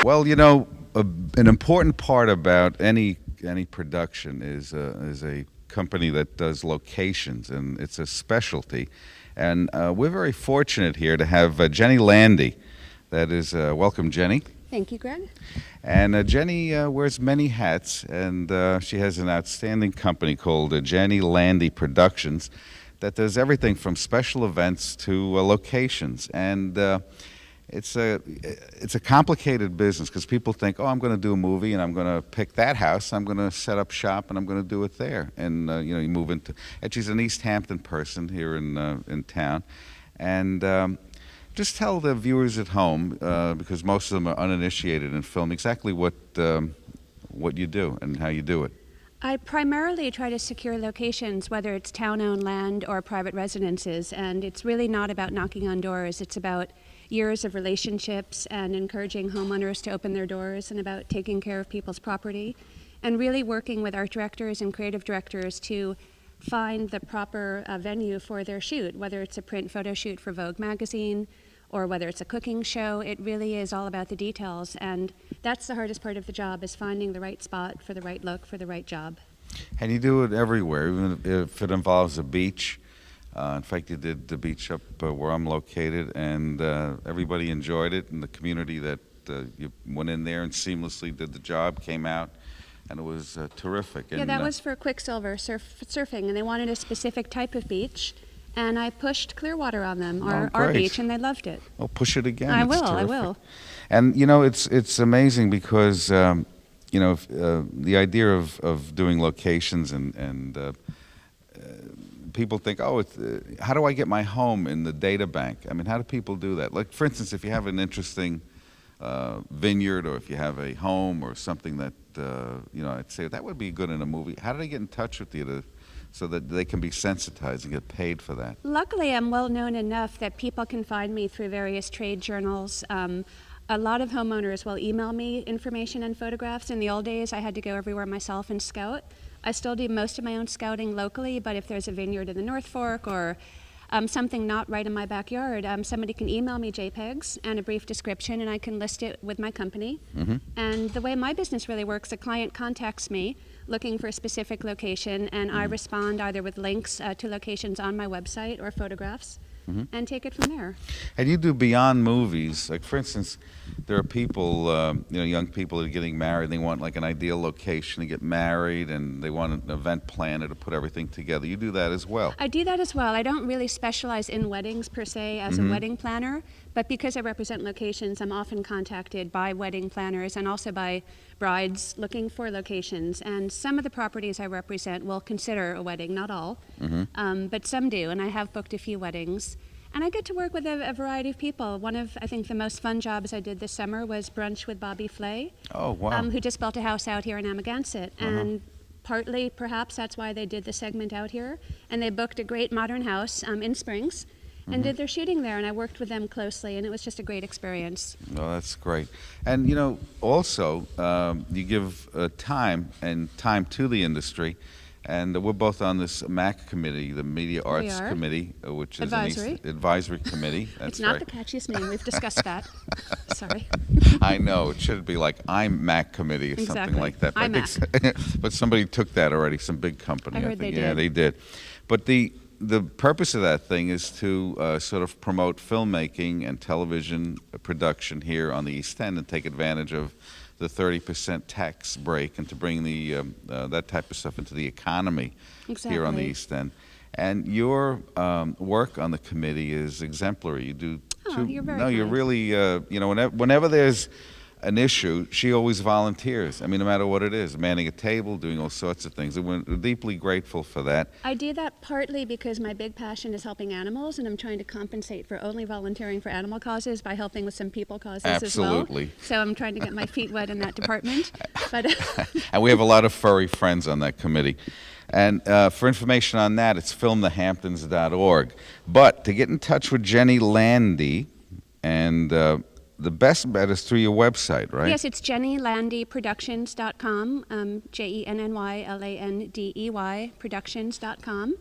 Well, an important part about any production is a company that does locations, and it's a specialty. And we're very fortunate here to have Jenny Landey. That is, welcome, Jenny. Thank you, Greg. And Jenny wears many hats, and she has an outstanding company called Jenny Landey Productions that does everything from special events to locations. And it's a complicated business because people think, oh, I'm going to do a movie and I'm going to pick that house, I'm going to set up shop and I'm going to do it there. And you move into. And she's an East Hampton person here in town, and just tell the viewers at home, because most of them are uninitiated in film, exactly what you do and how you do it. I primarily try to secure locations, whether it's town-owned land or private residences, and it's really not about knocking on doors. It's about years of relationships and encouraging homeowners to open their doors, and about taking care of people's property, and really working with art directors and creative directors to find the proper venue for their shoot, whether it's a print photo shoot for Vogue magazine or whether it's a cooking show. It really is all about the details, and that's the hardest part of the job, is finding the right spot for the right look for the right job. And you do it everywhere, even if it involves a beach. In fact, you did the beach up where I'm located, and everybody enjoyed it, and the community that you went in there and seamlessly did the job, came out, and it was terrific. Yeah, and, that was for Quicksilver surfing, and they wanted a specific type of beach, and I pushed Clearwater on them, our beach, and they loved it. Well, push it again. I It's will, I terrific. will. And it's amazing because the idea of doing locations and people think, oh, how do I get my home in the data bank? I mean, how do people do that? Like, for instance, if you have an interesting vineyard, or if you have a home or something that I'd say that would be good in a movie. How do they get in touch with you so that they can be sensitized and get paid for that? Luckily, I'm well known enough that people can find me through various trade journals. A lot of homeowners will email me information and photographs. In the old days, I had to go everywhere myself and scout. I still do most of my own scouting locally, but if there's a vineyard in the North Fork or something not right in my backyard, somebody can email me JPEGs and a brief description, and I can list it with my company. Mm-hmm. And the way my business really works, a client contacts me looking for a specific location, and I respond either with links to locations on my website or photographs, and take it from there. And you do beyond movies. Like, for instance, there are people, young people that are getting married. They want like an ideal location to get married, and they want an event planner to put everything together. You do that as well. I do that as well. I don't really specialize in weddings per se as a wedding planner, but because I represent locations, I'm often contacted by wedding planners and also by brides looking for locations. And some of the properties I represent will consider a wedding, not all, but some do, and I have booked a few weddings. And I get to work with a variety of people. One of, I think, the most fun jobs I did this summer was Brunch with Bobby Flay. Oh, wow. Who just built a house out here in Amagansett. And partly, perhaps, that's why they did the segment out here. And they booked a great modern house in Springs and did their shooting there. And I worked with them closely, and it was just a great experience. Oh, that's great. And, also, you give time to the industry. And we're both on this MAC committee, the Media Arts Committee, which is an advisory committee. That's it's not the catchiest name. We've discussed that. Sorry. I know. It should be like I'm MAC committee or something like that. But somebody took that already, some big company. I heard they did. Yeah, they did. But the purpose of that thing is to sort of promote filmmaking and television production here on the East End and take advantage of the 30% tax break, and to bring that type of stuff into the economy here on the East End. And your work on the committee is exemplary. You do. You're very No, you're kind. really. Whenever there's an issue, she always volunteers. I mean, no matter what it is, manning a table, doing all sorts of things. And we're deeply grateful for that. I do that partly because my big passion is helping animals, and I'm trying to compensate for only volunteering for animal causes by helping with some people causes as well. Absolutely. So I'm trying to get my feet wet in that department. But And we have a lot of furry friends on that committee. And for information on that, it's filmthehamptons.org. But to get in touch with Jenny Landey, and the best bet is through your website, right? yes, it's JennyLandeyProductions.com, JennyLandey Productions.com.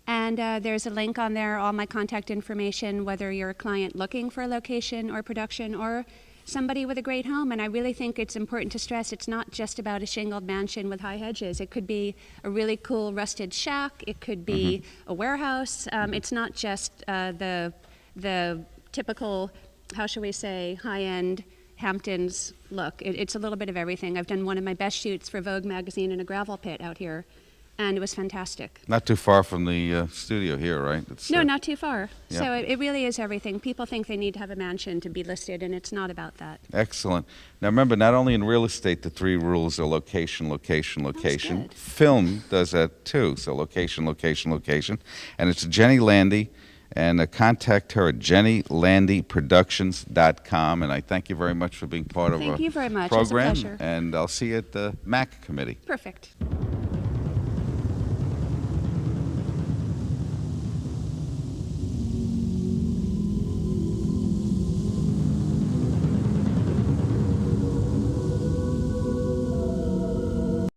And there's a link on there, all my contact information, whether you're a client looking for a location or production, or somebody with a great home. And I really think it's important to stress it's not just about a shingled mansion with high hedges. It could be a really cool rusted shack. It could be a warehouse. It's not just the typical, how shall we say, high-end Hamptons look. It's a little bit of everything. I've done one of my best shoots for Vogue magazine in a gravel pit out here, and it was fantastic. Not too far from the studio here, right? It's, No, not too far. yeah. So it really is everything. People think they need to have a mansion to be listed, and it's not about that. Excellent. Now remember, not only in real estate, the three rules are location, location, location. good. Film does that too. So location, location, location. And it's Jenny Landey. And contact her at jennylandeyproductions.com. And I thank you very much for being part of Thank our you very much. It's a program. pleasure. And I'll see you at the MAC committee. Perfect.